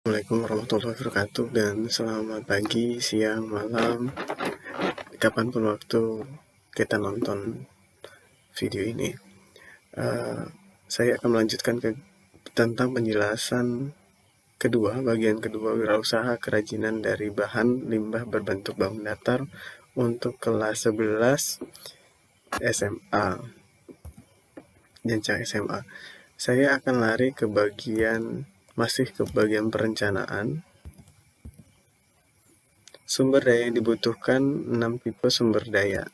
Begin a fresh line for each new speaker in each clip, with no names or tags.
Assalamualaikum warahmatullahi wabarakatuh, dan selamat pagi, siang, malam, kapanpun waktu kita nonton video ini. Saya akan melanjutkan tentang penjelasan kedua, bagian kedua, wirausaha kerajinan dari bahan limbah berbentuk bangun datar untuk kelas 11 SMA, jenjang SMA. Saya akan lari ke masih ke bagian perencanaan. Sumber daya yang dibutuhkan 6 tipe sumber daya.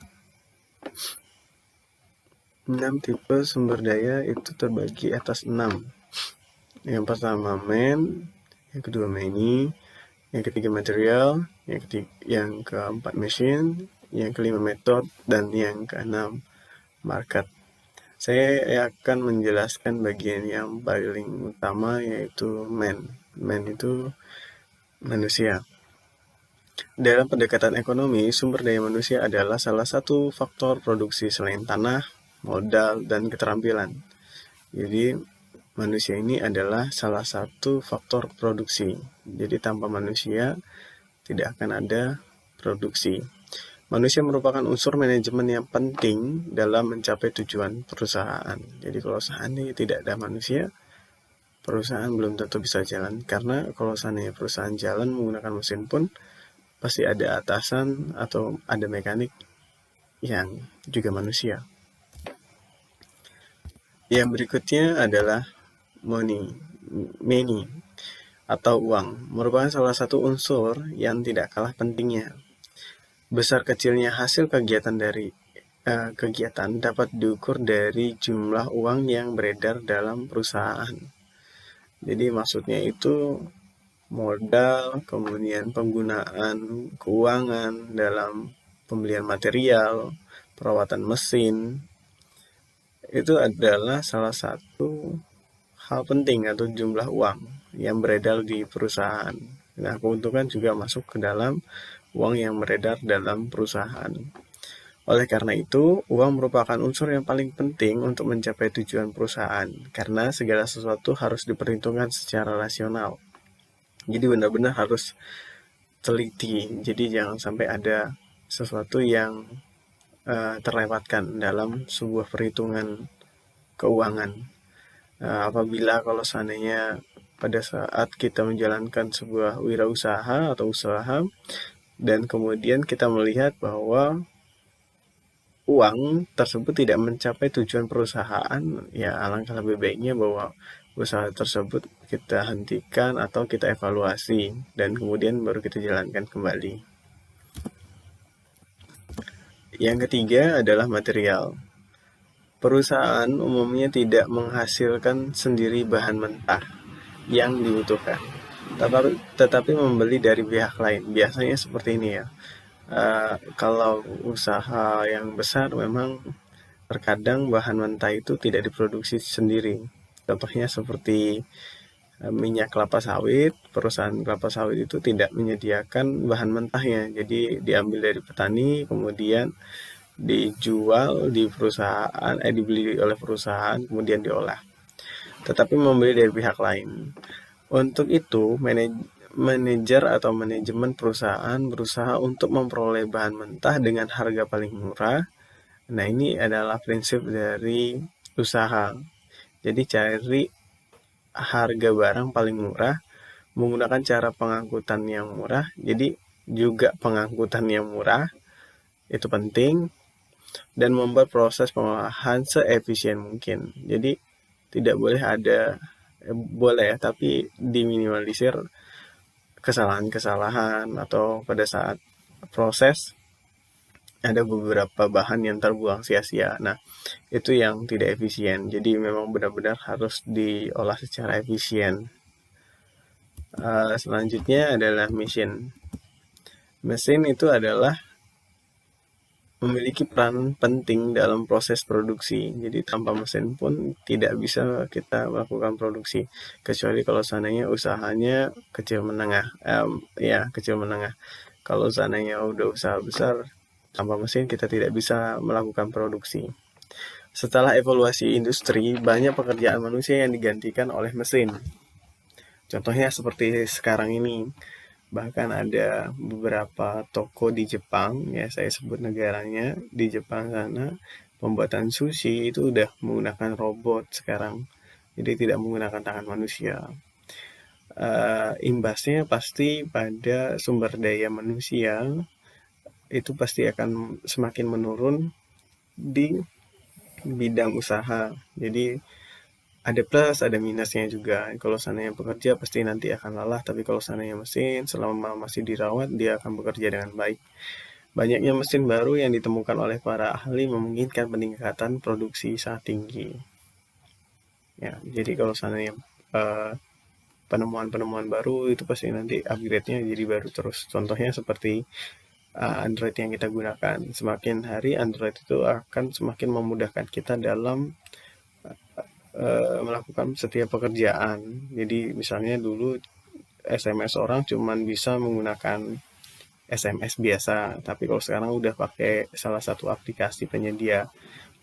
6 tipe sumber daya itu terbagi atas 6. Yang pertama man, yang kedua many, yang ketiga material, yang keempat machine, yang kelima method, dan yang keenam market. Saya akan menjelaskan bagian yang paling utama, yaitu man. Man itu manusia. Dalam pendekatan ekonomi, sumber daya manusia adalah salah satu faktor produksi selain tanah, modal, dan keterampilan. Jadi, manusia ini adalah salah satu faktor produksi. Jadi, tanpa manusia tidak akan ada produksi. Manusia merupakan unsur manajemen yang penting dalam mencapai tujuan perusahaan. Jadi, kalau seandainya tidak ada manusia, perusahaan belum tentu bisa jalan. Karena kalau seandainya perusahaan jalan menggunakan mesin pun, pasti ada atasan atau ada mekanik yang juga manusia. Yang berikutnya adalah money atau uang, merupakan salah satu unsur yang tidak kalah pentingnya. Besar kecilnya hasil kegiatan dapat diukur dari jumlah uang yang beredar dalam perusahaan. Jadi maksudnya itu modal, kemudian penggunaan keuangan dalam pembelian material, perawatan mesin, itu adalah salah satu hal penting atau jumlah uang yang beredar di perusahaan. Nah, keuntungan juga masuk ke dalam uang yang beredar dalam perusahaan. Oleh karena itu, uang merupakan unsur yang paling penting untuk mencapai tujuan perusahaan, karena segala sesuatu harus diperhitungkan secara rasional. Jadi benar-benar harus teliti. Jadi jangan sampai ada sesuatu yang terlewatkan dalam sebuah perhitungan keuangan. Apabila kalau seandainya pada saat kita menjalankan sebuah wirausaha atau usaha, dan kemudian kita melihat bahwa uang tersebut tidak mencapai tujuan perusahaan, ya alangkah lebih baiknya bahwa usaha tersebut kita hentikan atau kita evaluasi, dan kemudian baru kita jalankan kembali. Yang ketiga adalah material. Perusahaan umumnya tidak menghasilkan sendiri bahan mentah yang dibutuhkan, tetapi membeli dari pihak lain. Biasanya seperti ini ya. Kalau usaha yang besar memang terkadang bahan mentah itu tidak diproduksi sendiri. Contohnya seperti minyak kelapa sawit. Perusahaan kelapa sawit itu tidak menyediakan bahan mentahnya. Jadi diambil dari petani, kemudian dijual di perusahaan, dibeli oleh perusahaan, kemudian diolah. Tetapi membeli dari pihak lain. Untuk itu, manajer atau manajemen perusahaan berusaha untuk memperoleh bahan mentah dengan harga paling murah. Nah, ini adalah prinsip dari usaha. Jadi cari harga barang paling murah menggunakan cara pengangkutan yang murah. Jadi juga pengangkutan yang murah itu penting, dan membuat proses pengolahan seefisien mungkin. Jadi tidak boleh ada boleh ya, tapi diminimalisir kesalahan-kesalahan, atau pada saat proses ada beberapa bahan yang terbuang sia-sia. Nah, itu yang tidak efisien. Jadi memang benar-benar harus diolah secara efisien. Selanjutnya adalah mesin. Mesin itu adalah memiliki peran penting dalam proses produksi. Jadi tanpa mesin pun tidak bisa kita melakukan produksi, kecuali kalau seandainya usahanya kecil menengah. Kecil menengah. Kalau seandainya udah usaha besar, tanpa mesin kita tidak bisa melakukan produksi. Setelah evolusi industri, banyak pekerjaan manusia yang digantikan oleh mesin. Contohnya seperti sekarang ini, bahkan ada beberapa toko di Jepang, ya saya sebut negaranya, di Jepang sana, pembuatan sushi itu udah menggunakan robot sekarang. Jadi tidak menggunakan tangan manusia. Imbasnya pasti pada sumber daya manusia, itu pasti akan semakin menurun di bidang usaha. Jadi ada plus, ada minusnya juga. Kalau seandainya pekerja pasti nanti akan lelah, tapi kalau seandainya mesin selama masih dirawat, dia akan bekerja dengan baik. Banyaknya mesin baru yang ditemukan oleh para ahli memungkinkan peningkatan produksi sangat tinggi. Ya, jadi kalau seandainya eh, penemuan-penemuan baru itu pasti nanti upgrade-nya jadi baru terus. Contohnya seperti Android yang kita gunakan. Semakin hari Android itu akan semakin memudahkan kita dalam melakukan setiap pekerjaan. Jadi misalnya dulu SMS orang cuman bisa menggunakan SMS biasa, tapi kalau sekarang udah pakai salah satu aplikasi penyedia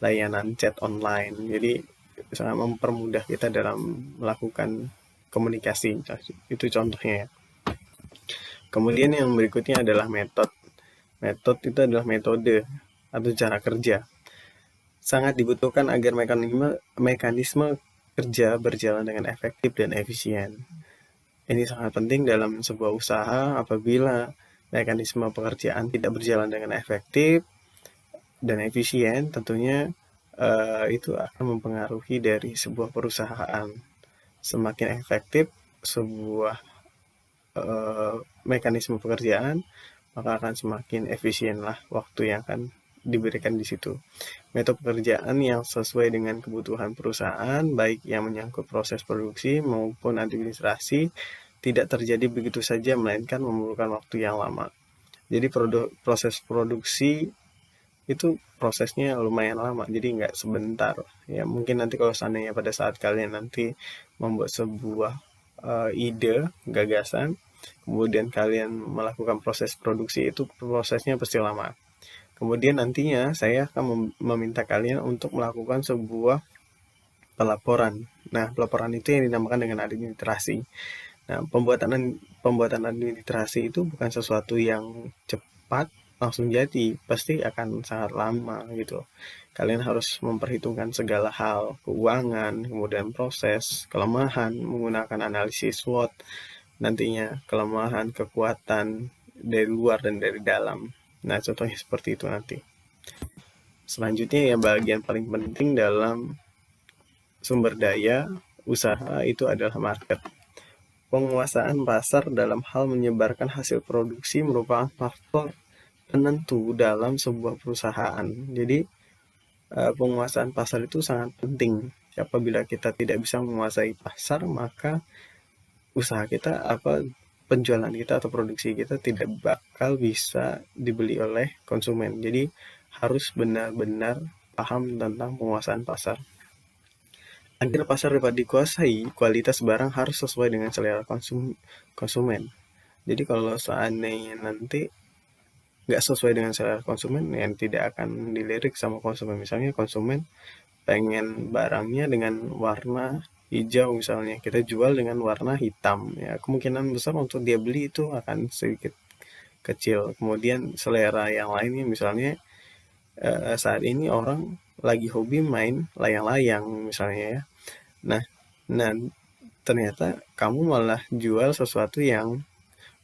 layanan chat online. Jadi sangat mempermudah kita dalam melakukan komunikasi. Itu contohnya ya. Kemudian yang berikutnya adalah metode. Metode itu adalah metode atau cara kerja. Sangat dibutuhkan agar mekanisme kerja berjalan dengan efektif dan efisien. Ini sangat penting dalam sebuah usaha. Apabila mekanisme pekerjaan tidak berjalan dengan efektif dan efisien, tentunya itu akan mempengaruhi dari sebuah perusahaan. Semakin efektif sebuah mekanisme pekerjaan, maka akan semakin efisienlah waktu yang akan diberikan di situ. Metode pekerjaan yang sesuai dengan kebutuhan perusahaan, baik yang menyangkut proses produksi maupun administrasi, tidak terjadi begitu saja, melainkan memerlukan waktu yang lama. Jadi proses produksi itu prosesnya lumayan lama, jadi nggak sebentar. Ya mungkin nanti kalau seandainya pada saat kalian nanti membuat sebuah ide, gagasan, kemudian kalian melakukan proses produksi, itu prosesnya pasti lama. Kemudian nantinya saya akan meminta kalian untuk melakukan sebuah pelaporan. Nah, pelaporan itu yang dinamakan dengan administrasi. Nah, pembuatan administrasi itu bukan sesuatu yang cepat langsung jadi, pasti akan sangat lama gitu. Kalian harus memperhitungkan segala hal, keuangan, kemudian proses, kelemahan, menggunakan analisis SWOT, nantinya kelemahan, kekuatan dari luar dan dari dalam. Nah, contohnya seperti itu nanti. Selanjutnya yang bagian paling penting dalam sumber daya usaha itu adalah market. Penguasaan pasar dalam hal menyebarkan hasil produksi merupakan faktor penentu dalam sebuah perusahaan. Jadi penguasaan pasar itu sangat penting. Apabila kita tidak bisa menguasai pasar, maka usaha kita penjualan kita atau produksi kita tidak bakal bisa dibeli oleh konsumen. Jadi harus benar-benar paham tentang penguasaan pasar. Agar pasar dapat dikuasai, kualitas barang harus sesuai dengan selera konsumen. Jadi kalau seandainya nanti nggak sesuai dengan selera konsumen, yang tidak akan dilirik sama konsumen. Misalnya konsumen pengen barangnya dengan warna hijau misalnya, kita jual dengan warna hitam, ya kemungkinan besar untuk dia beli itu akan sedikit kecil. Kemudian selera yang lainnya, misalnya saat ini orang lagi hobi main layang-layang misalnya ya. Nah, ternyata kamu malah jual sesuatu yang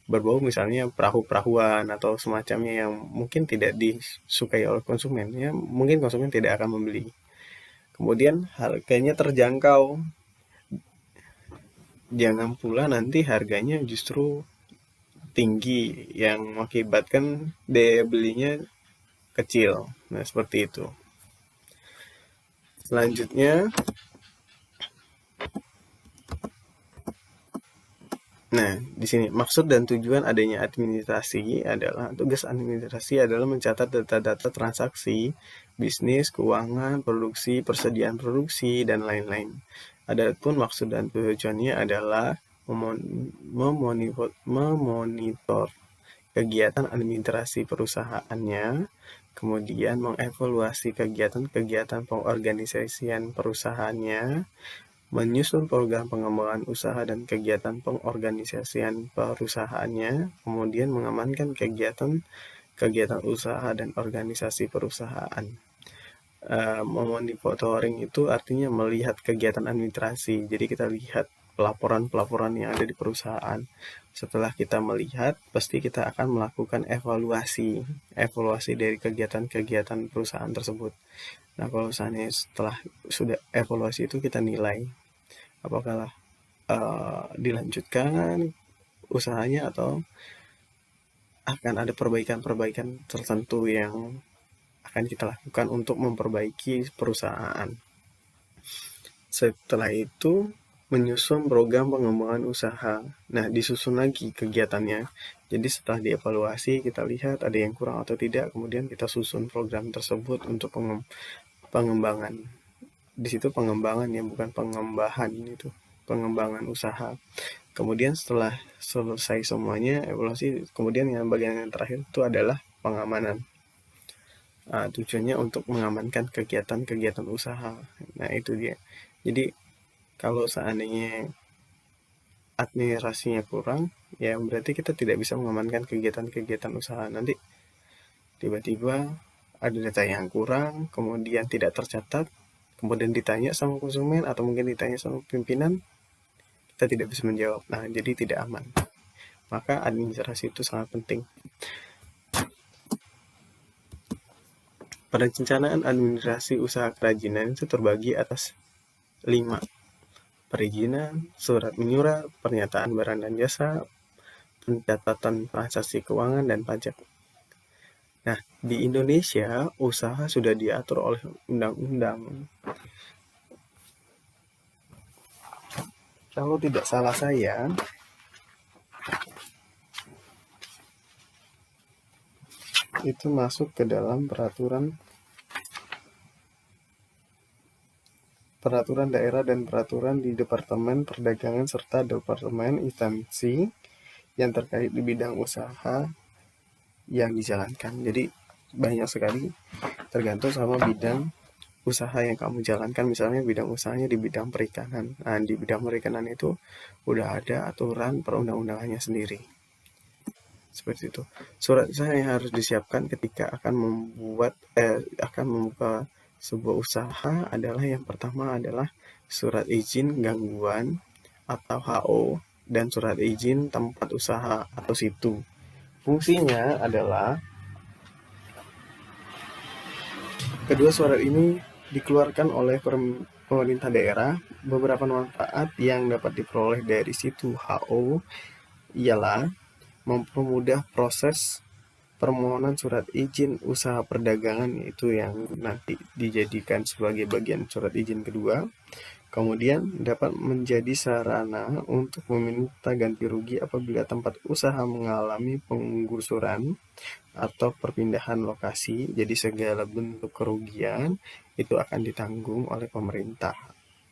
berbau misalnya perahu-perahuan atau semacamnya yang mungkin tidak disukai oleh konsumen, ya mungkin konsumen tidak akan membeli. Kemudian harganya terjangkau, jangan pula nanti harganya justru tinggi yang mengakibatkan daya belinya kecil. Nah, seperti itu. Selanjutnya, nah, di sini maksud dan tujuan adanya administrasi adalah tugas administrasi adalah mencatat data-data transaksi, bisnis, keuangan, produksi, persediaan produksi, dan lain-lain. Adapun maksud dan tujuannya adalah memonitor kegiatan administrasi perusahaannya, kemudian mengevaluasi kegiatan-kegiatan pengorganisasian perusahaannya, menyusun program pengembangan usaha dan kegiatan pengorganisasian perusahaannya, kemudian mengamankan kegiatan usaha dan organisasi perusahaan. Monitoring itu artinya melihat kegiatan administrasi. Jadi kita lihat pelaporan-pelaporan yang ada di perusahaan. Setelah kita melihat, pasti kita akan melakukan evaluasi dari kegiatan-kegiatan perusahaan tersebut. Nah, kalau misalnya setelah sudah evaluasi itu kita nilai apakah dilanjutkan usahanya atau akan ada perbaikan-perbaikan tertentu yang akan kita lakukan untuk memperbaiki perusahaan. Setelah itu menyusun program pengembangan usaha. Nah, disusun lagi kegiatannya. Jadi setelah dievaluasi, kita lihat ada yang kurang atau tidak, kemudian kita susun program tersebut untuk pengembangan. Di situ pengembangan ya, bukan pengembangan itu. Pengembangan usaha. Kemudian setelah selesai semuanya, evaluasi, kemudian yang bagian yang terakhir itu adalah pengamanan. Tujuannya untuk mengamankan kegiatan-kegiatan usaha. Nah, itu dia. Jadi, kalau seandainya administrasinya kurang, ya berarti kita tidak bisa mengamankan kegiatan-kegiatan usaha. Nanti tiba-tiba ada data yang kurang, kemudian tidak tercatat, kemudian ditanya sama konsumen atau mungkin ditanya sama pimpinan, kita tidak bisa menjawab. Nah, jadi tidak aman. Maka administrasi itu sangat penting. Perencanaan administrasi usaha kerajinan itu terbagi atas 5. Perizinan, surat menyurat, pernyataan barang dan jasa, pencatatan transaksi keuangan, dan pajak. Nah, di Indonesia, usaha sudah diatur oleh undang-undang. Kalau tidak salah saya, itu masuk ke dalam peraturan daerah dan peraturan di Departemen Perdagangan serta Departemen Instansi yang terkait di bidang usaha yang dijalankan. Jadi banyak sekali tergantung sama bidang usaha yang kamu jalankan. Misalnya bidang usahanya di bidang perikanan. Nah, di bidang perikanan itu udah ada aturan perundang-undangannya sendiri. Seperti itu. Surat usaha yang harus disiapkan ketika akan membuka sebuah usaha adalah yang pertama adalah surat izin gangguan atau HO dan surat izin tempat usaha atau situ. Fungsinya adalah kedua surat ini dikeluarkan oleh pemerintah daerah. Beberapa manfaat yang dapat diperoleh dari situ HO ialah mempermudah proses permohonan surat izin usaha perdagangan, yaitu yang nanti dijadikan sebagai bagian surat izin kedua. Kemudian dapat menjadi sarana untuk meminta ganti rugi apabila tempat usaha mengalami penggusuran atau perpindahan lokasi. Jadi segala bentuk kerugian itu akan ditanggung oleh pemerintah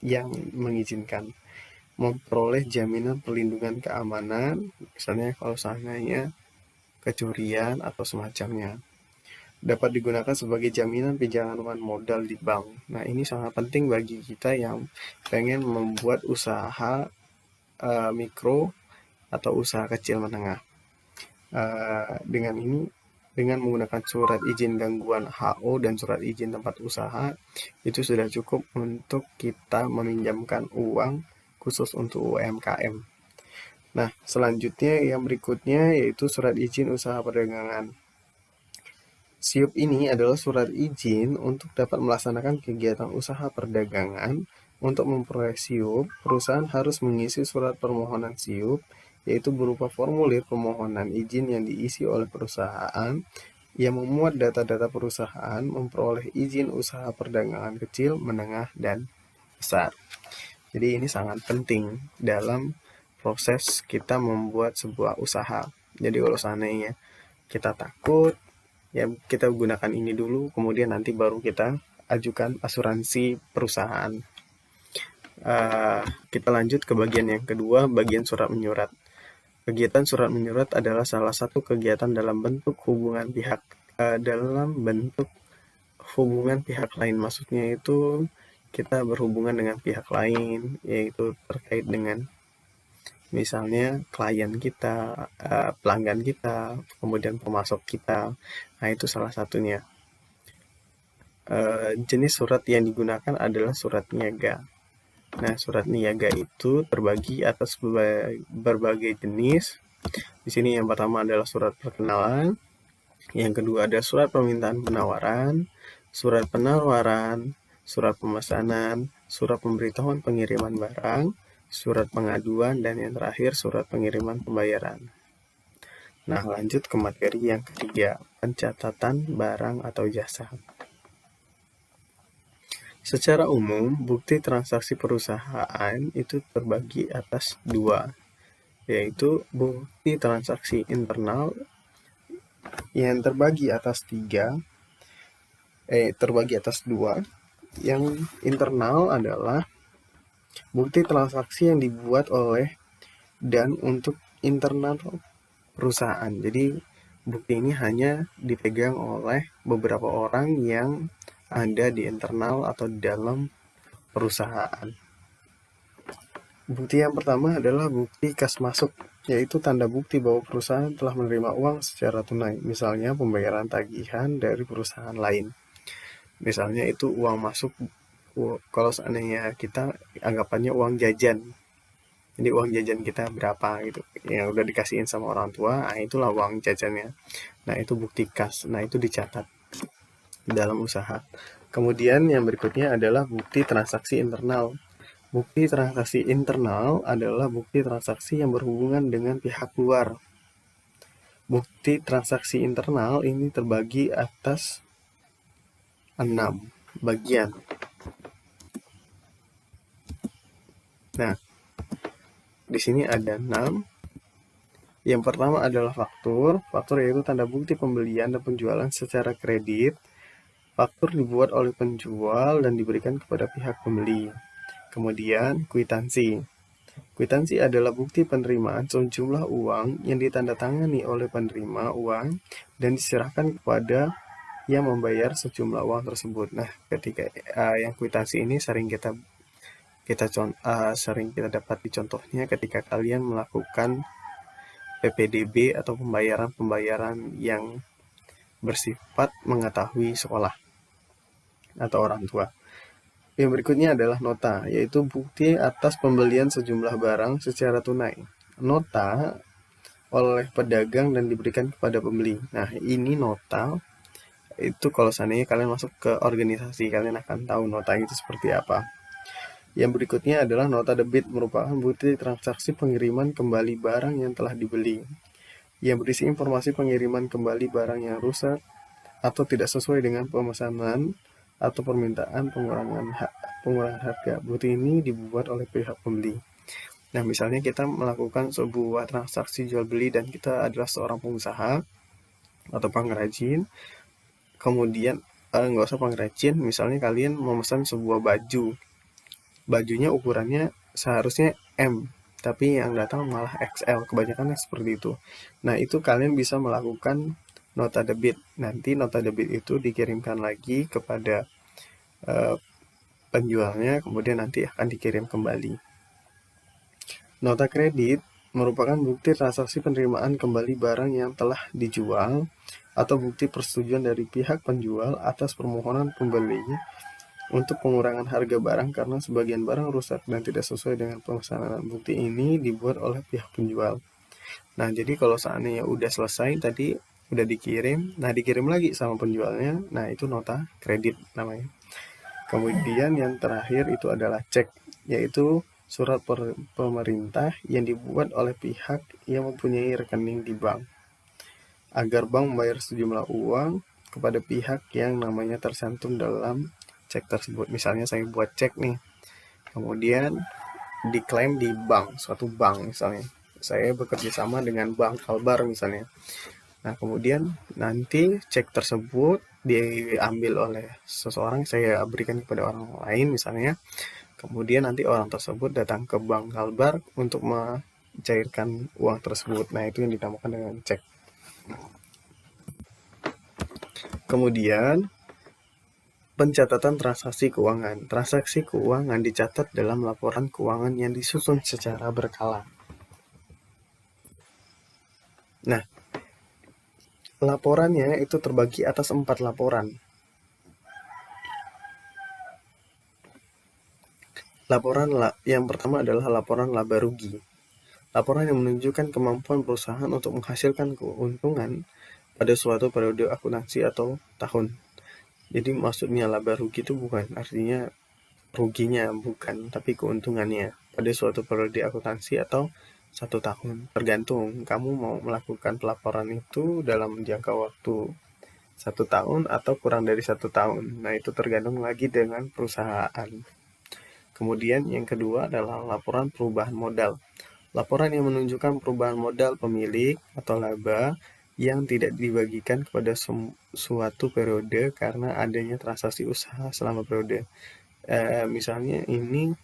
yang mengizinkan. Memperoleh jaminan perlindungan keamanan, misalnya kalau seandainya kecurian atau semacamnya. Dapat digunakan sebagai jaminan pinjaman modal di bank. Nah, ini sangat penting bagi kita yang pengen membuat usaha mikro atau usaha kecil menengah. Dengan menggunakan surat izin gangguan HO dan surat izin tempat usaha, itu sudah cukup untuk kita meminjamkan uang khusus untuk UMKM. Nah, selanjutnya yang berikutnya yaitu surat izin usaha perdagangan. SIUP ini adalah surat izin untuk dapat melaksanakan kegiatan usaha perdagangan. Untuk memperoleh SIUP, perusahaan harus mengisi surat permohonan SIUP, yaitu berupa formulir permohonan izin yang diisi oleh perusahaan yang memuat data-data perusahaan memperoleh izin usaha perdagangan kecil, menengah, dan besar. Jadi ini sangat penting dalam proses kita membuat sebuah usaha. Jadi kalau seandainya kita takut, ya kita gunakan ini dulu, kemudian nanti baru kita ajukan asuransi perusahaan. Kita lanjut ke bagian yang kedua, bagian surat menyurat. Kegiatan surat menyurat adalah salah satu kegiatan dalam bentuk hubungan pihak lain. Maksudnya itu kita berhubungan dengan pihak lain, yaitu terkait dengan misalnya klien kita, pelanggan kita, kemudian pemasok kita. Nah, itu salah satunya. Jenis surat yang digunakan adalah surat niaga. Nah, surat niaga itu terbagi atas berbagai jenis. Di sini yang pertama adalah surat perkenalan, yang kedua ada surat permintaan penawaran, surat penawaran, surat pemesanan, surat pemberitahuan pengiriman barang, surat pengaduan, dan yang terakhir surat pengiriman pembayaran. Nah, lanjut ke materi yang ketiga, pencatatan barang atau jasa. Secara umum, bukti transaksi perusahaan itu terbagi atas dua, yaitu bukti transaksi internal yang terbagi atas dua. Yang internal adalah bukti transaksi yang dibuat oleh dan untuk internal perusahaan. Jadi bukti ini hanya dipegang oleh beberapa orang yang ada di internal atau di dalam perusahaan. Bukti yang pertama adalah bukti kas masuk, yaitu tanda bukti bahwa perusahaan telah menerima uang secara tunai, misalnya pembayaran tagihan dari perusahaan lain. Misalnya itu uang masuk, kalau seandainya kita anggapannya uang jajan. Jadi uang jajan kita berapa gitu, yang udah dikasihin sama orang tua, nah itulah uang jajannya. Nah, itu bukti kas. Nah, itu dicatat dalam usaha. Kemudian yang berikutnya adalah bukti transaksi internal. Bukti transaksi internal adalah bukti transaksi yang berhubungan dengan pihak luar. Bukti transaksi internal ini terbagi atas 6 bagian. Nah, di sini ada 6. Yang pertama adalah faktur. Faktur yaitu tanda bukti pembelian dan penjualan secara kredit. Faktur dibuat oleh penjual dan diberikan kepada pihak pembeli. Kemudian, kwitansi. Kwitansi adalah bukti penerimaan sejumlah uang yang ditandatangani oleh penerima uang dan diserahkan kepada yang membayar sejumlah uang tersebut. Nah, ketika yang kwitansi ini sering kita dapati contohnya ketika kalian melakukan PPDB atau pembayaran yang bersifat mengetahui sekolah atau orang tua. Yang berikutnya adalah nota, yaitu bukti atas pembelian sejumlah barang secara tunai. Nota oleh pedagang dan diberikan kepada pembeli. Nah, ini nota itu kalau seandainya kalian masuk ke organisasi, kalian akan tahu nota itu seperti apa. Yang berikutnya adalah nota debit, merupakan bukti transaksi pengiriman kembali barang yang telah dibeli, yang berisi informasi pengiriman kembali barang yang rusak atau tidak sesuai dengan pemesanan atau permintaan pengurangan harga. Bukti ini dibuat oleh pihak pembeli. Nah, misalnya kita melakukan sebuah transaksi jual beli dan kita adalah seorang pengusaha atau pengrajin. Kemudian nggak usah pengrajin, misalnya kalian memesan sebuah baju. Bajunya ukurannya seharusnya M, tapi yang datang malah XL. Kebanyakan seperti itu. Nah, itu kalian bisa melakukan nota debit. Nanti nota debit itu dikirimkan lagi kepada penjualnya, kemudian nanti akan dikirim kembali. Nota kredit merupakan bukti transaksi penerimaan kembali barang yang telah dijual atau bukti persetujuan dari pihak penjual atas permohonan pembeli untuk pengurangan harga barang karena sebagian barang rusak dan tidak sesuai dengan pemesanan. Bukti ini dibuat oleh pihak penjual. Nah, jadi kalau seandainya udah selesai tadi, udah dikirim, nah dikirim lagi sama penjualnya, nah itu nota kredit namanya. Kemudian yang terakhir itu adalah cek, yaitu surat pemerintah yang dibuat oleh pihak yang mempunyai rekening di bank, agar bank membayar sejumlah uang kepada pihak yang namanya tercantum dalam cek tersebut. Misalnya saya buat cek nih, kemudian diklaim di bank, suatu bank misalnya. Saya bekerja sama dengan Bank Kalbar misalnya. Nah, kemudian nanti cek tersebut diambil oleh seseorang, saya berikan kepada orang lain misalnya. Kemudian nanti orang tersebut datang ke Bank Kalbar untuk mencairkan uang tersebut. Nah, itu yang dinamakan dengan cek. Kemudian Pencatatan transaksi keuangan. Transaksi keuangan dicatat dalam laporan keuangan yang disusun secara berkala. Nah, laporannya itu terbagi atas 4 laporan. Laporan yang pertama adalah laporan laba rugi. Laporan yang menunjukkan kemampuan perusahaan untuk menghasilkan keuntungan pada suatu periode akuntansi atau tahun. Jadi maksudnya laba rugi itu bukan artinya ruginya, bukan, tapi keuntungannya pada suatu periode akuntansi atau 1 tahun. Tergantung kamu mau melakukan pelaporan itu dalam jangka waktu 1 tahun atau kurang dari 1 tahun. Nah, itu tergantung lagi dengan perusahaan. Kemudian yang kedua adalah laporan perubahan modal. Laporan yang menunjukkan perubahan modal pemilik atau laba yang tidak dibagikan kepada suatu periode karena adanya transaksi usaha selama periode. Misalnya ini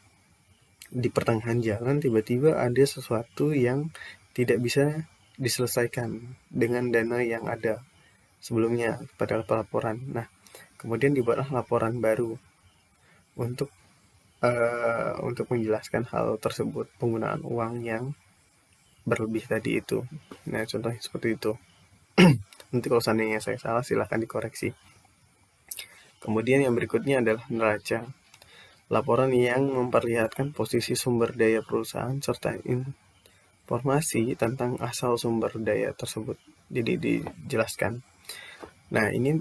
di pertengahan jalan tiba-tiba ada sesuatu yang tidak bisa diselesaikan dengan dana yang ada sebelumnya pada laporan. Nah, kemudian dibuatlah laporan baru untuk menjelaskan hal tersebut, penggunaan uang yang berlebih tadi itu. Nah, contohnya seperti itu. Nanti kalau seandainya saya salah silahkan dikoreksi. Kemudian yang berikutnya adalah neraca. Laporan yang memperlihatkan posisi sumber daya perusahaan serta informasi tentang asal sumber daya tersebut. Jadi dijelaskan. Nah, ini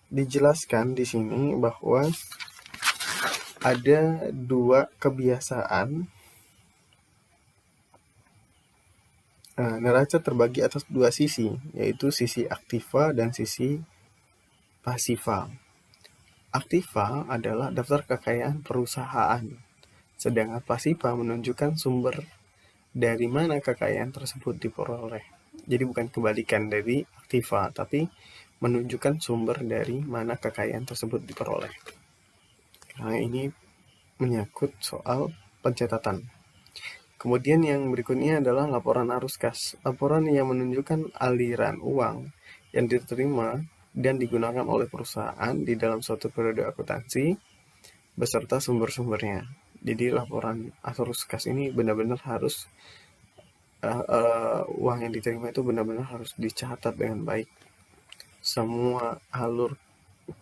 dijelaskan di sini bahwa ada 2 kebiasaan. Neraca terbagi atas 2 sisi, yaitu sisi aktiva dan sisi pasiva. Aktiva adalah daftar kekayaan perusahaan, sedangkan pasiva menunjukkan sumber dari mana kekayaan tersebut diperoleh. Jadi bukan kebalikan dari aktiva, tapi menunjukkan sumber dari mana kekayaan tersebut diperoleh. Karena ini menyangkut soal pencatatan. Kemudian yang berikutnya adalah laporan arus kas. Laporan yang menunjukkan aliran uang yang diterima dan digunakan oleh perusahaan di dalam suatu periode akuntansi beserta sumber-sumbernya. Jadi laporan arus kas ini benar-benar harus uang yang diterima itu benar-benar harus dicatat dengan baik. Semua alur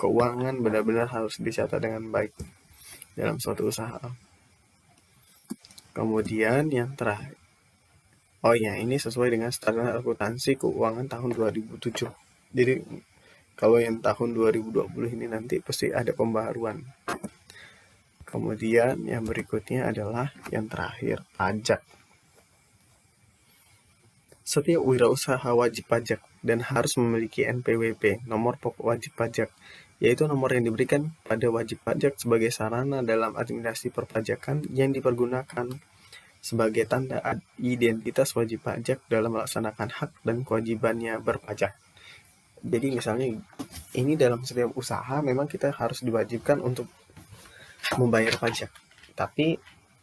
keuangan benar-benar harus dicatat dengan baik dalam suatu usaha. Kemudian yang terakhir, ini sesuai dengan standar akuntansi keuangan tahun 2007. Jadi kalau yang tahun 2020 ini nanti pasti ada pembaharuan. Kemudian yang berikutnya adalah yang terakhir, pajak. Setiap wirausaha wajib pajak dan harus memiliki NPWP, nomor pokok wajib pajak, yaitu nomor yang diberikan pada wajib pajak sebagai sarana dalam administrasi perpajakan yang dipergunakan sebagai tanda identitas wajib pajak dalam melaksanakan hak dan kewajibannya berpajak. Jadi misalnya ini dalam setiap usaha memang kita harus diwajibkan untuk membayar pajak. Tapi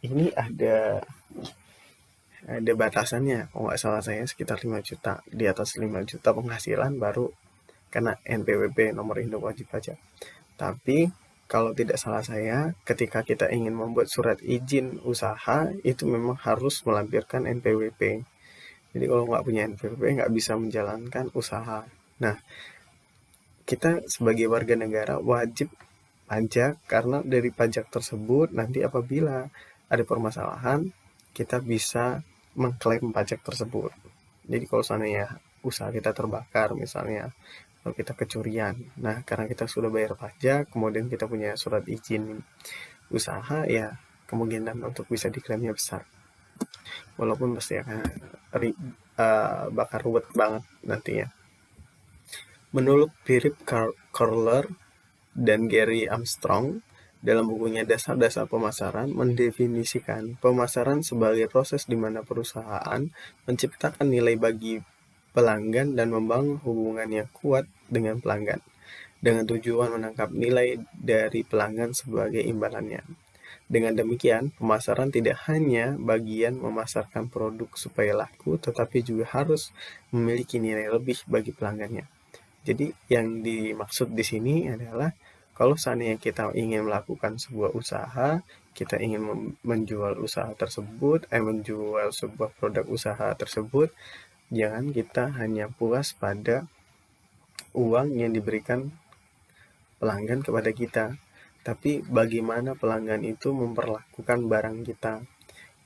ini ada batasannya. Kalau nggak salah saya sekitar 5 juta. Di atas 5 juta penghasilan baru kena NPWP, nomor induk wajib pajak. Tapi kalau tidak salah saya, ketika kita ingin membuat surat izin usaha, itu memang harus melampirkan NPWP. Jadi kalau nggak punya NPWP, nggak bisa menjalankan usaha. Nah, kita sebagai warga negara wajib pajak, karena dari pajak tersebut nanti apabila ada permasalahan, kita bisa mengklaim pajak tersebut. Jadi kalau seandainya usaha kita terbakar misalnya, kalau kita kecurian, nah karena kita sudah bayar pajak, kemudian kita punya surat izin usaha, ya kemungkinan untuk bisa diklaimnya besar. Walaupun pasti akan bakar ruwet banget nantinya. Menurut Philip Kotler dan Gary Armstrong, dalam bukunya Dasar-Dasar Pemasaran, mendefinisikan pemasaran sebagai proses di mana perusahaan menciptakan nilai bagi pelanggan dan membangun hubungan yang kuat dengan pelanggan, dengan tujuan menangkap nilai dari pelanggan sebagai imbalannya. Dengan demikian, pemasaran tidak hanya bagian memasarkan produk supaya laku, tetapi juga harus memiliki nilai lebih bagi pelanggannya. Jadi yang dimaksud di sini adalah Kalau seandainya kita ingin melakukan sebuah usaha, kita ingin menjual usaha tersebut, menjual sebuah produk usaha tersebut, jangan kita hanya puas pada uang yang diberikan pelanggan kepada kita, tapi bagaimana pelanggan itu memperlakukan barang kita.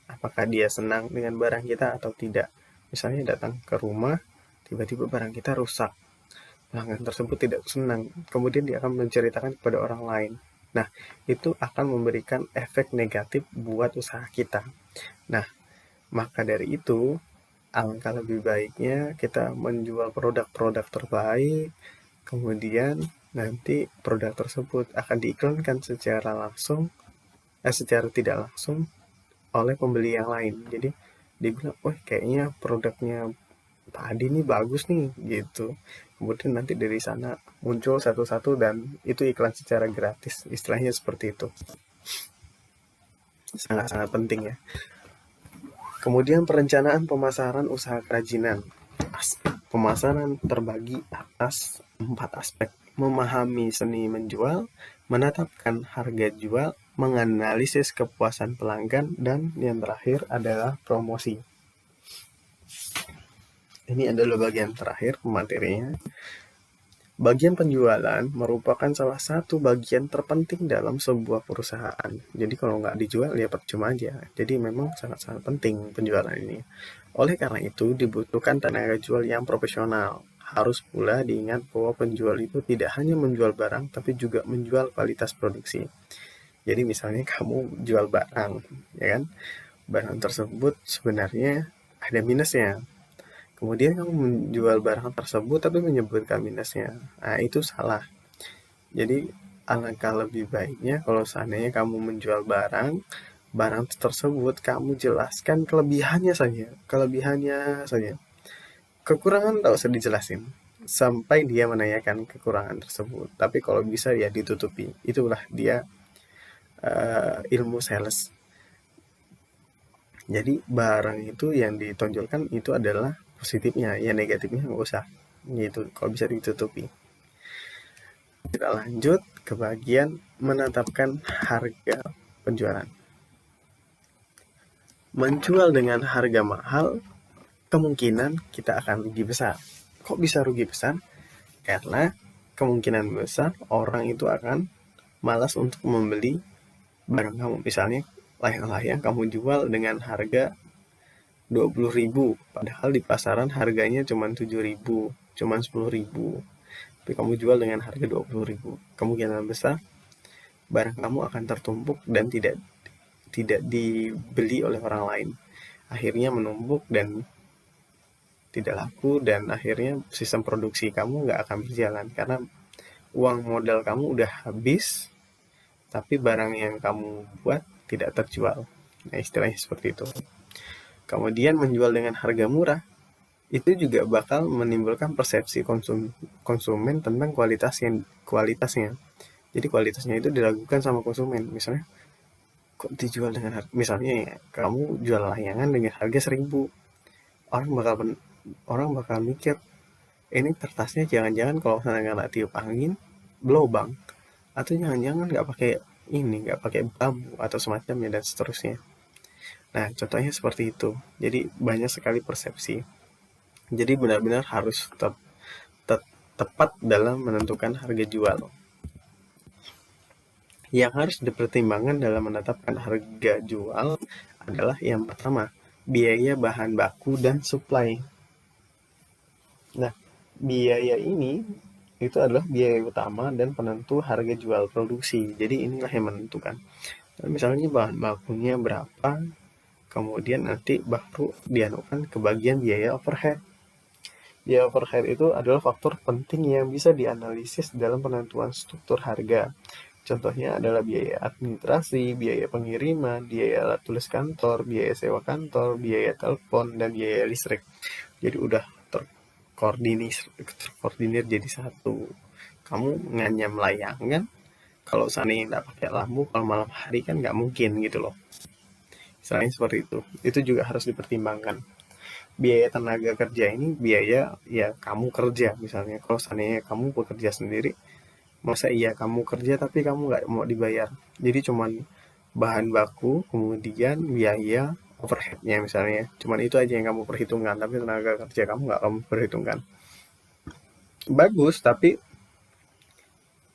Apakah dia senang dengan barang kita atau tidak. Misalnya datang ke rumah, tiba-tiba barang kita rusak. Pelanggan tersebut tidak senang. Kemudian dia akan menceritakan kepada orang lain. Nah, itu akan memberikan efek negatif buat usaha kita. Nah, maka dari itu, alangkah lebih baiknya kita menjual produk-produk terbaik, kemudian nanti produk tersebut akan diiklankan secara tidak langsung oleh pembeli yang lain. Jadi dia bilang, wah kayaknya produknya Pak Adi ini bagus nih gitu. Kemudian nanti dari sana muncul satu-satu dan itu iklan secara gratis. Istilahnya seperti itu. Sangat-sangat penting ya. Kemudian perencanaan pemasaran usaha kerajinan. Aspek pemasaran terbagi atas 4 aspek. Memahami seni menjual, menetapkan harga jual, menganalisis kepuasan pelanggan, dan yang terakhir adalah promosi. Ini adalah bagian terakhir materinya. Bagian penjualan merupakan salah satu bagian terpenting dalam sebuah perusahaan. Jadi kalau nggak dijual ya percuma aja. Jadi memang sangat-sangat penting penjualan ini. Oleh karena itu dibutuhkan tenaga jual yang profesional. Harus pula diingat bahwa penjual itu tidak hanya menjual barang, tapi juga menjual kualitas produksi. Jadi misalnya kamu jual barang, ya kan? Barang tersebut sebenarnya ada minusnya. Kemudian kamu menjual barang tersebut tapi menyebutkan minusnya. Nah, itu salah. Jadi alangkah lebih baiknya kalau seandainya kamu menjual barang tersebut kamu jelaskan kelebihannya saja. Kekurangan tak usah dijelasin sampai dia menanyakan kekurangan tersebut. Tapi kalau bisa ya ditutupi. Itulah dia ilmu sales. Jadi barang itu yang ditonjolkan itu adalah positifnya, yang negatifnya nggak usah. Gitu, kalau bisa ditutupi. Kita lanjut ke bagian menetapkan harga penjualan. Menjual dengan harga mahal, kemungkinan kita akan rugi besar. Kok bisa rugi besar? Karena kemungkinan besar orang itu akan malas untuk membeli barang kamu. Misalnya layang-layang kamu jual dengan harga 20.000, padahal di pasaran harganya cuma 7.000, cuma 10.000. Tapi kamu jual dengan harga 20.000. Kemungkinan besar barang kamu akan tertumpuk dan tidak dibeli oleh orang lain. Akhirnya menumpuk dan tidak laku, dan akhirnya sistem produksi kamu nggak akan berjalan karena uang modal kamu udah habis, tapi barang yang kamu buat tidak terjual. Nah, istilahnya seperti itu. Kemudian menjual dengan harga murah itu juga bakal menimbulkan persepsi konsumen tentang kualitasnya. Jadi kualitasnya itu diragukan sama konsumen. Misalnya, kok dijual dengan harga, misalnya ya, kamu jual layangan dengan harga 1.000, orang bakal mikir ini kertasnya jangan-jangan kalau misalnya nggak tiup angin belobang, atau jangan-jangan nggak pakai bambu atau semacamnya dan seterusnya. Nah, contohnya seperti itu. Jadi banyak sekali persepsi. Jadi benar-benar harus tepat dalam menentukan harga jual. Yang harus dipertimbangkan dalam menetapkan harga jual adalah yang pertama, biaya bahan baku dan supply. Nah, biaya ini itu adalah biaya utama dan penentu harga jual produksi. Jadi inilah yang menentukan. Misalnya bahan bakunya berapa, kemudian nanti baru dianukan ke bagian biaya overhead. Biaya overhead itu adalah faktor penting yang bisa dianalisis dalam penentuan struktur harga. Contohnya adalah biaya administrasi, biaya pengiriman, biaya alat tulis kantor, biaya sewa kantor, biaya telepon, dan biaya listrik. Jadi udah terkoordinir jadi satu. Kamu nganyam layangan, kalau seandainya nggak pakai lampu, kalau malam hari kan nggak mungkin gitu loh. Selain seperti itu juga harus dipertimbangkan. Biaya tenaga kerja ini biaya ya kamu kerja, misalnya kalau seandainya kamu bekerja sendiri, Masa iya kamu kerja tapi kamu nggak mau dibayar? Jadi cuman bahan baku, kemudian biaya overheadnya misalnya. Cuman itu aja yang kamu perhitungkan, tapi tenaga kerja kamu nggak kamu perhitungkan. Bagus, tapi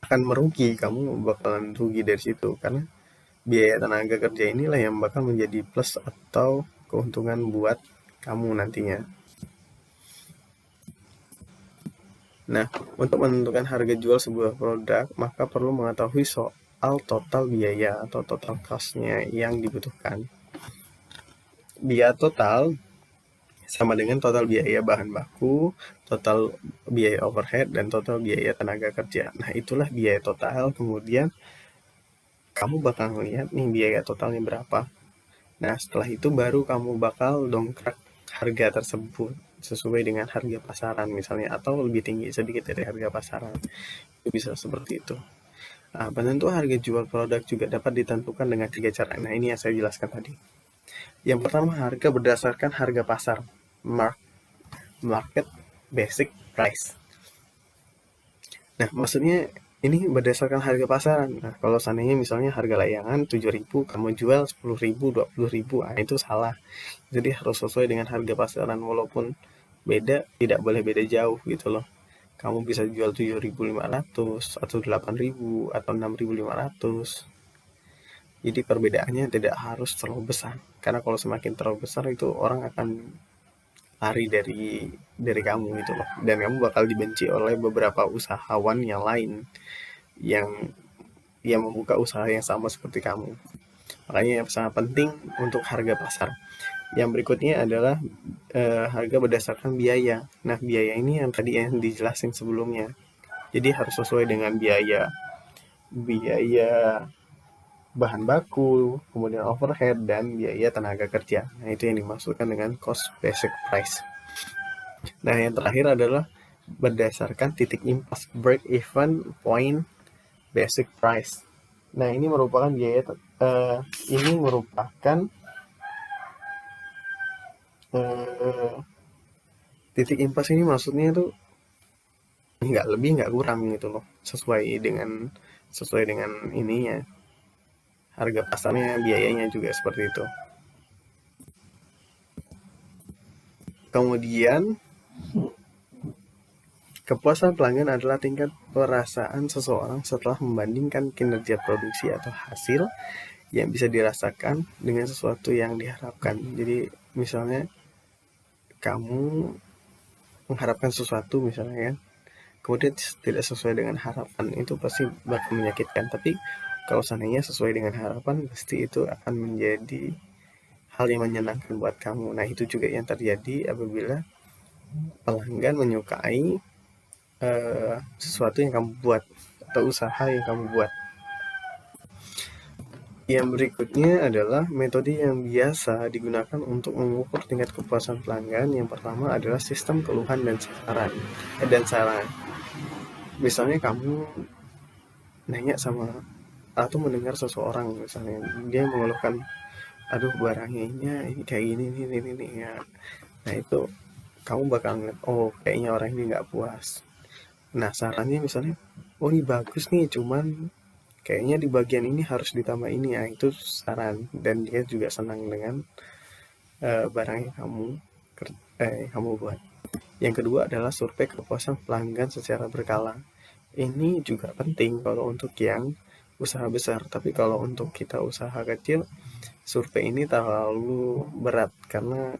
akan merugi. Kamu bakalan rugi dari situ karena biaya tenaga kerja inilah yang bakal menjadi plus atau keuntungan buat kamu nantinya. Nah, untuk menentukan harga jual sebuah produk, maka perlu mengetahui soal total biaya atau total cost-nya yang dibutuhkan. Biaya total sama dengan total biaya bahan baku, total biaya overhead, dan total biaya tenaga kerja. Nah, itulah biaya total. Kemudian, kamu bakal melihat nih biaya totalnya berapa. Nah, setelah itu baru kamu bakal dongkrak harga tersebut sesuai dengan harga pasaran misalnya, atau lebih tinggi sedikit dari harga pasaran. Itu bisa seperti itu. Nah, penentuan harga jual produk juga dapat ditentukan dengan 3 cara. Nah, ini yang saya jelaskan tadi. Yang pertama, harga berdasarkan harga pasar. Market basic price. Nah, maksudnya ini berdasarkan harga pasaran. Nah, kalau seandainya misalnya harga layangan 7.000, kamu jual 10.000, 20.000, itu salah. Jadi harus sesuai dengan harga pasaran, walaupun beda, tidak boleh beda jauh gitu loh. Kamu bisa jual 7.500 atau 8.000 atau 6.500. Jadi perbedaannya tidak harus terlalu besar. Karena kalau semakin terlalu besar itu orang akan lari dari kamu gitu loh. Dan kamu bakal dibenci oleh beberapa usahawan yang lain yang membuka usaha yang sama seperti kamu. Makanya yang sangat penting untuk harga pasar. Yang berikutnya adalah harga berdasarkan biaya. Nah, biaya ini yang tadi yang dijelasin sebelumnya. Jadi harus sesuai dengan biaya bahan baku, kemudian overhead, dan biaya tenaga kerja. Nah, itu yang dimaksudkan dengan cost basic price. Nah, yang terakhir adalah berdasarkan titik impas, break even point basic price. Nah, ini merupakan ini merupakan titik impas ini maksudnya tuh nggak lebih nggak kurang gitu loh, sesuai dengan ininya, harga pasarnya, biayanya juga seperti itu. Kemudian kepuasan pelanggan adalah tingkat perasaan seseorang setelah membandingkan kinerja produksi atau hasil yang bisa dirasakan dengan sesuatu yang diharapkan. Jadi misalnya kamu mengharapkan sesuatu misalnya kan, kemudian tidak sesuai dengan harapan, itu pasti bakal menyakitkan. Tapi kalau seandainya sesuai dengan harapan, pasti itu akan menjadi hal yang menyenangkan buat kamu. Nah, itu juga yang terjadi apabila pelanggan menyukai sesuatu yang kamu buat atau usaha yang kamu buat. Yang berikutnya adalah metode yang biasa digunakan untuk mengukur tingkat kepuasan pelanggan. Yang pertama adalah sistem keluhan dan saran. Misalnya kamu nanya sama atau mendengar seseorang, misalnya dia mengeluhkan, aduh barangnya ini kayak gini ini ya. Nah, itu kamu bakal ngeliat, oh kayaknya orang ini nggak puas. Nah, sarannya misalnya, oh ini bagus nih, cuman kayaknya di bagian ini harus ditambah ini ya. Itu saran, dan dia juga senang dengan barang yang kamu buat. Yang kedua adalah survei kepuasan pelanggan secara berkala. Ini juga penting kalau untuk yang usaha besar, tapi kalau untuk kita usaha kecil, survei ini terlalu berat karena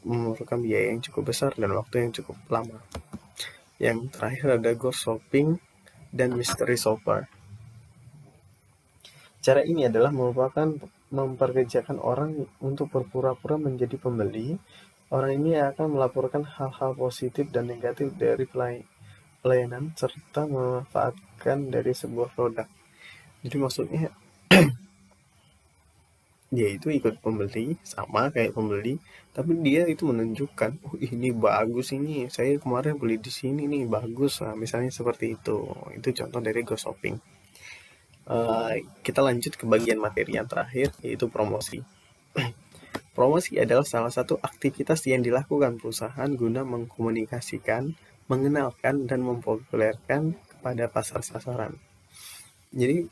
memerlukan biaya yang cukup besar dan waktu yang cukup lama. Yang terakhir ada ghost shopping dan mystery shopper. Cara ini adalah merupakan memperkerjakan orang untuk berpura-pura menjadi pembeli. Orang ini akan melaporkan hal-hal positif dan negatif dari pelayanan serta memanfaatkan dari sebuah produk. Jadi maksudnya dia itu ikut pembeli, sama kayak pembeli, tapi dia itu menunjukkan, oh ini bagus, ini saya kemarin beli di sini nih bagus. Nah, misalnya seperti itu contoh dari ghost shopping. Kita lanjut ke bagian materi yang terakhir, yaitu promosi. Promosi adalah salah satu aktivitas yang dilakukan perusahaan guna mengkomunikasikan, mengenalkan, dan mempopulerkan pada pasar sasaran. Jadi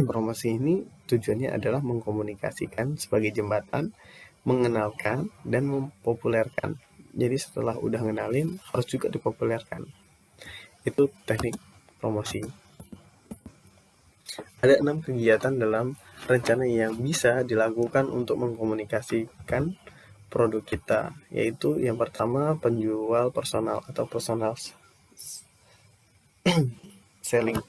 promosi ini tujuannya adalah mengkomunikasikan sebagai jembatan, mengenalkan, dan mempopulerkan. Jadi setelah udah ngenalin, harus juga dipopulerkan. Itu teknik promosi. Ada 6 kegiatan dalam rencana yang bisa dilakukan untuk mengkomunikasikan produk kita, yaitu yang pertama penjual personal atau personal selling.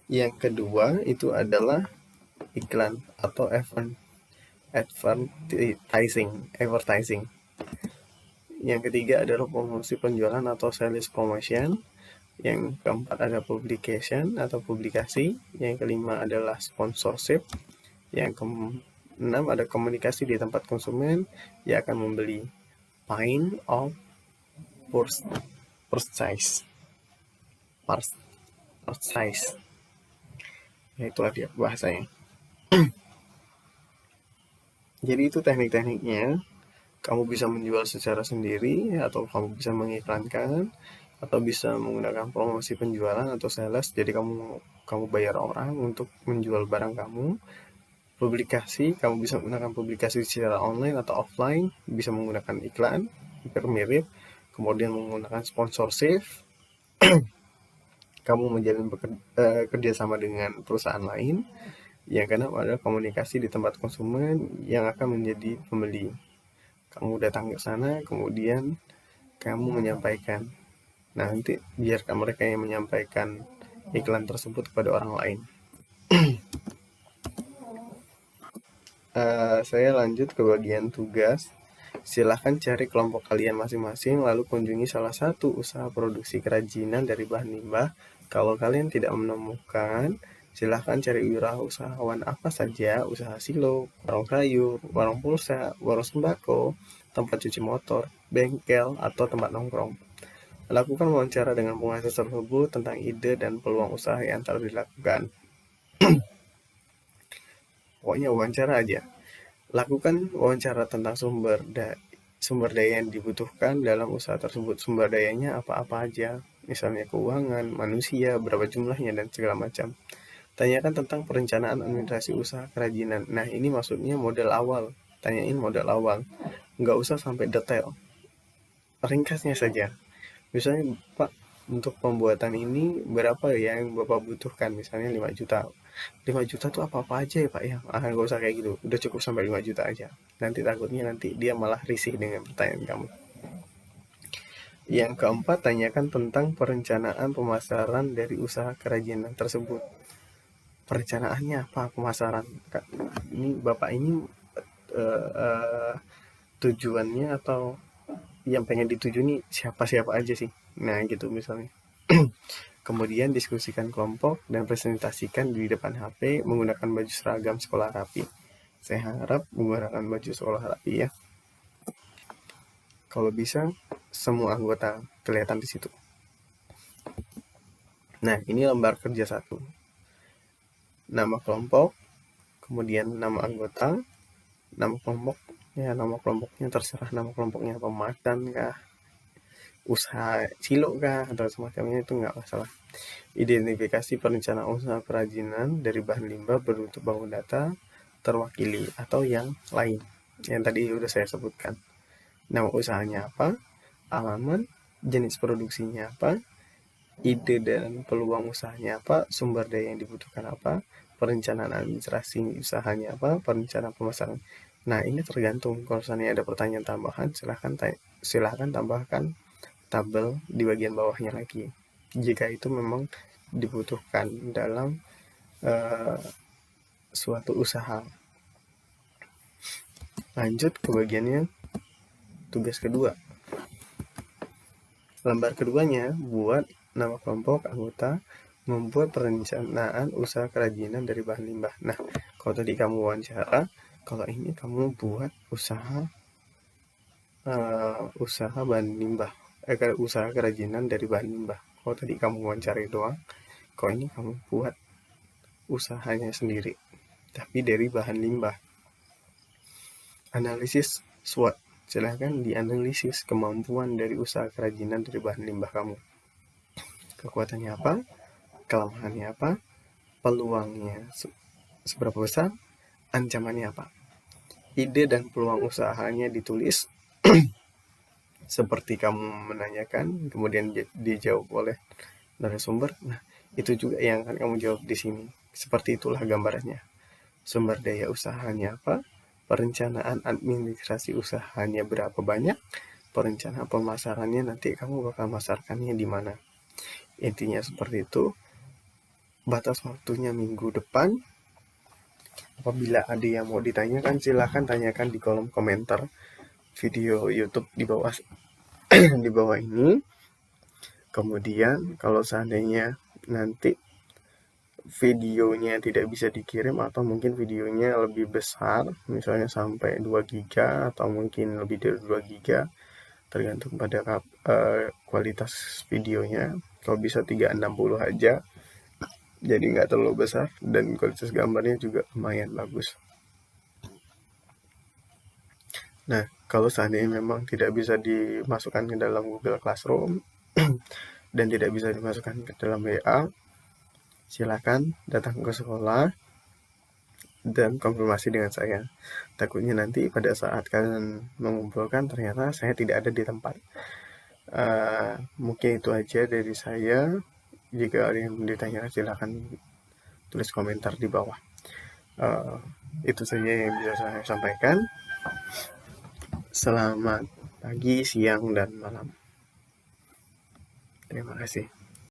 Yang kedua itu adalah iklan atau advertising. Yang ketiga adalah promosi penjualan atau sales promotion. Yang keempat ada publication atau publikasi. Yang kelima adalah sponsorship. Yang keenam ada komunikasi di tempat konsumen yang akan membeli. Point of purchase. Ya, itulah dia bahasanya. Jadi itu teknik-tekniknya. Kamu bisa menjual secara sendiri, atau kamu bisa mengiklankan, atau bisa menggunakan promosi penjualan atau sales. Jadi kamu bayar orang untuk menjual barang kamu. Publikasi, kamu bisa menggunakan publikasi secara online atau offline, bisa menggunakan iklan, hampir mirip. Kemudian menggunakan sponsorship, kamu menjalin kerjasama dengan perusahaan lain. Yang keenam adalah komunikasi di tempat konsumen yang akan menjadi pembeli. Kamu datang ke sana, kemudian kamu menyampaikan. Nah, nanti biarkan mereka yang menyampaikan iklan tersebut kepada orang lain. Saya lanjut ke bagian tugas. Silahkan cari kelompok kalian masing-masing, lalu kunjungi salah satu usaha produksi kerajinan dari bahan limbah. Kalau kalian tidak menemukan, silahkan cari wirausahawan apa saja, usaha silo, warung sayur, warung pulsa, warung sembako, tempat cuci motor, bengkel, atau tempat nongkrong. Lakukan wawancara dengan pengusaha tersebut tentang ide dan peluang usaha yang telah dilakukan. Pokoknya wawancara aja. Lakukan wawancara tentang sumber daya yang dibutuhkan dalam usaha tersebut. Sumber dayanya apa-apa aja, misalnya keuangan, manusia, berapa jumlahnya, dan segala macam. Tanyakan tentang perencanaan administrasi usaha kerajinan. Nah, ini maksudnya modal awal. Tanyain modal awal. Nggak usah sampai detail. Ringkasnya saja. Misalnya, Pak, untuk pembuatan ini berapa ya yang Bapak butuhkan? Misalnya 5 juta. 5 juta tuh apa-apa aja ya, Pak ya? Nggak usah kayak gitu. Udah cukup sampai 5 juta aja. Nanti takutnya dia malah risih dengan pertanyaan kamu. Yang keempat, tanyakan tentang perencanaan pemasaran dari usaha kerajinan tersebut. Perencanaannya apa pemasaran? Ini Bapak ini tujuannya atau yang pengen dituju nih siapa-siapa aja sih? Nah, gitu misalnya. Kemudian diskusikan kelompok dan presentasikan di depan HP menggunakan baju seragam sekolah rapi. Saya harap menggunakan baju sekolah rapi ya. Kalau bisa, semua anggota kelihatan di situ. Nah, ini lembar kerja 1. Nama kelompok, kemudian nama anggota, nama kelompok. Ya, nama kelompoknya terserah nama kelompoknya apa, makan kah, usaha silo kah, atau semacamnya, itu nggak masalah. Identifikasi perencanaan usaha kerajinan dari bahan limbah berbentuk bangun data terwakili atau yang lain yang tadi sudah saya sebutkan. Nama usahanya apa, alamat, jenis produksinya apa, ide dan peluang usahanya apa, sumber daya yang dibutuhkan apa, perencanaan administrasi usahanya apa, perencanaan pemasaran. Nah, ini tergantung. Kalau misalnya ada pertanyaan tambahan, silahkan tambahkan tabel di bagian bawahnya lagi jika itu memang dibutuhkan dalam suatu usaha. Lanjut ke bagiannya tugas kedua. Lembar keduanya, buat nama kelompok anggota, membuat perencanaan usaha kerajinan dari bahan limbah. Nah, kalau tadi kamu wawancara, kalau ini kamu buat usaha bahan limbah, usaha kerajinan dari bahan limbah. Kalau tadi kamu wawancari doang, kalau ini kamu buat usahanya sendiri, tapi dari bahan limbah. Analisis SWOT, Silahkan dianalisis kemampuan dari usaha kerajinan dari bahan limbah kamu. Kekuatannya apa? Kelemahannya apa? Peluangnya seberapa besar? Ancamannya apa? Ide dan peluang usahanya ditulis seperti kamu menanyakan, kemudian dijawab oleh narasumber. Nah, itu juga yang akan kamu jawab di sini. Seperti itulah gambarannya. Sumber daya usahanya apa? Perencanaan administrasi usahanya berapa banyak? Perencanaan pemasarannya nanti kamu bakal masarkannya di mana? Intinya seperti itu. Batas waktunya minggu depan. Apabila ada yang mau ditanyakan, silahkan tanyakan di kolom komentar video YouTube di bawah di bawah ini. Kemudian kalau seandainya nanti videonya tidak bisa dikirim atau mungkin videonya lebih besar, misalnya sampai 2 GB atau mungkin lebih dari 2 GB, tergantung pada kualitas videonya. Kalau bisa 360 aja, jadi nggak terlalu besar, dan kualitas gambarnya juga lumayan bagus. Nah, kalau seandainya memang tidak bisa dimasukkan ke dalam Google Classroom dan tidak bisa dimasukkan ke dalam WA, silakan datang ke sekolah dan konfirmasi dengan saya. Takutnya nanti pada saat kalian mengumpulkan ternyata saya tidak ada di tempat. Mungkin itu aja dari saya. Jika ada yang ditanyakan silakan tulis komentar di bawah. Itu saja yang bisa saya sampaikan. Selamat pagi, siang, dan malam. Terima kasih.